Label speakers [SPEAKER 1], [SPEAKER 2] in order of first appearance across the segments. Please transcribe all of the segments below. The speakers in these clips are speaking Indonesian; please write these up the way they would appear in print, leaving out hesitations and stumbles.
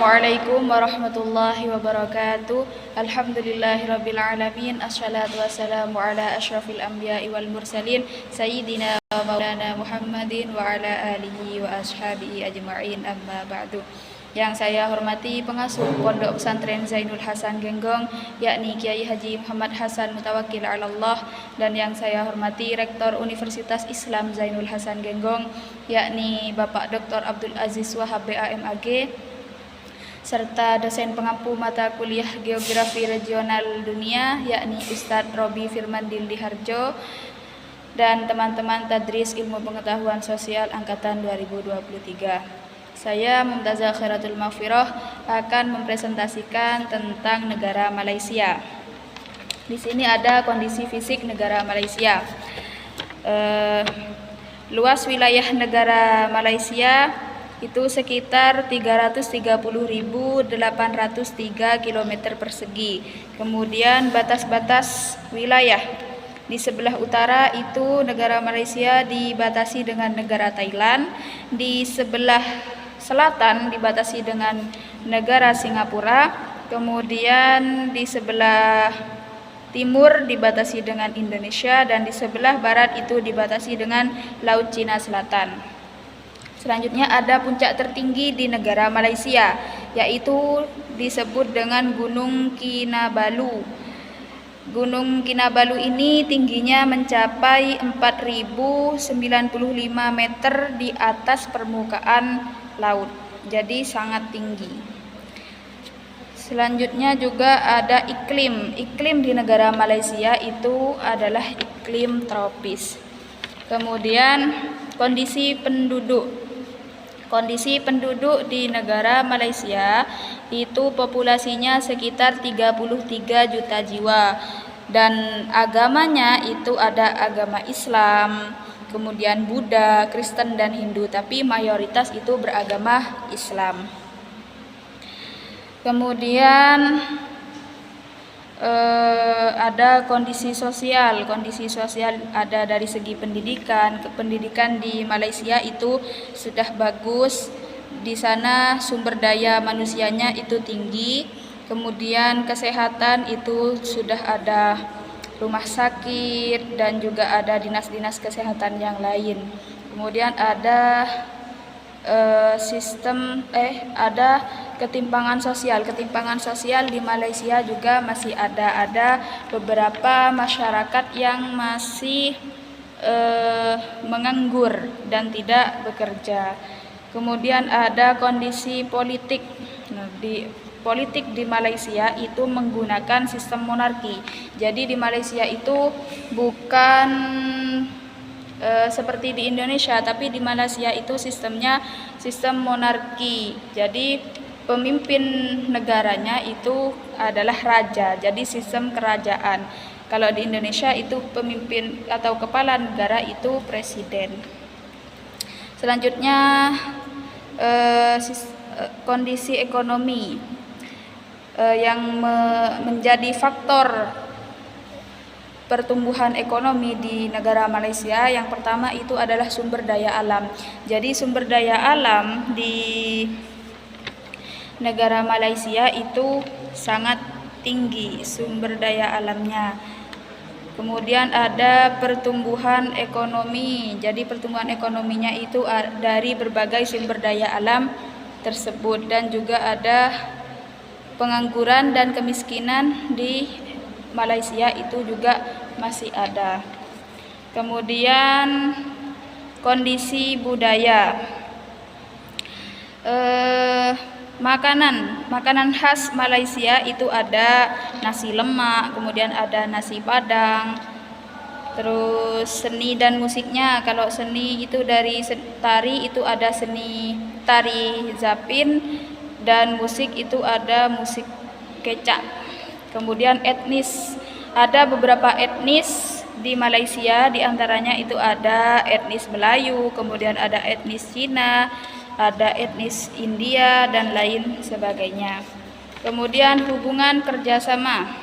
[SPEAKER 1] Assalamualaikum warahmatullahi wabarakatuh. Alhamdulillahirabbil alamin. Assalatu wassalamu ala asyrafil anbiya'i wal mursalin sayyidina wa maulana Muhammadin wa ala alihi wa ashabihi ajma'in, amma ba'du. Yang saya hormati pengasuh Pondok Pesantren Zainul Hasan Genggong, yakni Kiai Haji Muhammad Hasan Mutawakkil 'ala Allah, dan yang saya hormati Rektor Universitas Islam Zainul Hasan Genggong, yakni Bapak Dr. Abdul Aziz Wahab BAMAG, serta dosen pengampu mata kuliah Geografi Regional Dunia, yakni Ustadz Robi Firmandil Diharjo, dan teman-teman Tadris Ilmu Pengetahuan Sosial Angkatan 2023. Saya Mumtazah Khairatul Maghfirah akan mempresentasikan tentang negara Malaysia. Di sini ada kondisi fisik negara Malaysia. Luas wilayah negara Malaysia itu sekitar 330.803 km persegi. Kemudian batas-batas wilayah di sebelah utara itu negara Malaysia dibatasi dengan negara Thailand, di sebelah selatan dibatasi dengan negara Singapura, kemudian di sebelah timur dibatasi dengan Indonesia, dan di sebelah barat itu dibatasi dengan Laut Cina Selatan. Selanjutnya ada puncak tertinggi di negara Malaysia, yaitu disebut dengan Gunung Kinabalu. Gunung Kinabalu ini tingginya mencapai 4095 meter di atas permukaan laut, jadi sangat tinggi. Selanjutnya juga ada iklim. Iklim di negara Malaysia itu adalah iklim tropis. Kemudian kondisi penduduk. Kondisi penduduk di negara Malaysia itu populasinya sekitar 33 juta jiwa, dan agamanya itu ada agama Islam, kemudian Buddha, Kristen, dan Hindu, tapi mayoritas itu beragama Islam. Kemudian ada kondisi sosial. Kondisi sosial ada dari segi pendidikan. Pendidikan di Malaysia itu sudah bagus. Di sana sumber daya manusianya itu tinggi. Kemudian kesehatan itu sudah ada rumah sakit dan juga ada dinas-dinas kesehatan yang lain. Kemudian ada ada ketimpangan sosial. Ketimpangan sosial di Malaysia juga masih ada. Ada beberapa masyarakat yang masih menganggur dan tidak bekerja. Kemudian ada kondisi politik. Politik di Malaysia itu menggunakan sistem monarki. Jadi di Malaysia itu bukan seperti di Indonesia, tapi di Malaysia itu sistemnya sistem monarki. Jadi pemimpin negaranya itu adalah raja, jadi sistem kerajaan. Kalau di Indonesia itu pemimpin atau kepala negara itu presiden. Selanjutnya kondisi ekonomi yang menjadi faktor pertumbuhan ekonomi di negara Malaysia. Yang pertama itu adalah sumber daya alam. Jadi sumber daya alam di negara Malaysia itu sangat tinggi sumber daya alamnya. Kemudian ada pertumbuhan ekonomi. Jadi pertumbuhan ekonominya itu dari berbagai sumber daya alam tersebut, dan juga ada pengangguran dan kemiskinan di Malaysia itu juga masih ada. Kemudian kondisi budaya. Makanan khas Malaysia itu ada nasi lemak, kemudian ada nasi padang. Terus seni dan musiknya, kalau seni itu dari tari itu ada seni tari zapin, dan musik itu ada musik kecak. Kemudian etnis, ada beberapa etnis di Malaysia, diantaranya itu ada etnis Melayu, kemudian ada etnis Cina, ada etnis India, dan lain sebagainya. Kemudian hubungan kerjasama.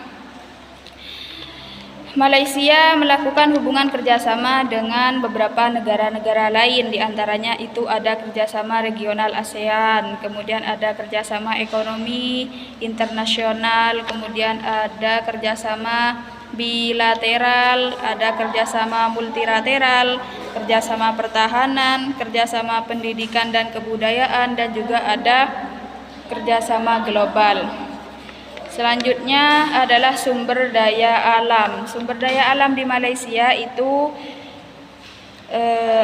[SPEAKER 1] Malaysia melakukan hubungan kerjasama dengan beberapa negara-negara lain, diantaranya itu ada kerjasama regional ASEAN, kemudian ada kerjasama ekonomi internasional, kemudian ada kerjasama bilateral, ada kerjasama multilateral, kerjasama pertahanan, kerjasama pendidikan dan kebudayaan, dan juga ada kerjasama global. Selanjutnya adalah sumber daya alam. Sumber daya alam di Malaysia itu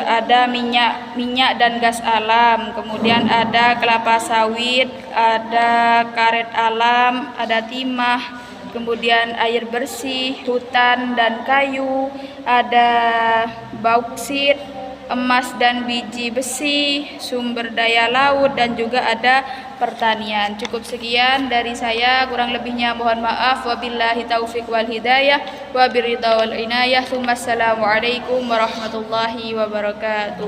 [SPEAKER 1] ada minyak dan gas alam, kemudian ada kelapa sawit, ada karet alam, ada timah, kemudian air bersih, hutan dan kayu, ada bauksit, emas dan biji besi, sumber daya laut, dan juga ada pertanian. Cukup sekian dari saya, kurang lebihnya mohon maaf. Wabillahi taufik wal hidayah, wabiridha wal inayah. Assalamualaikum warahmatullahi wabarakatuh.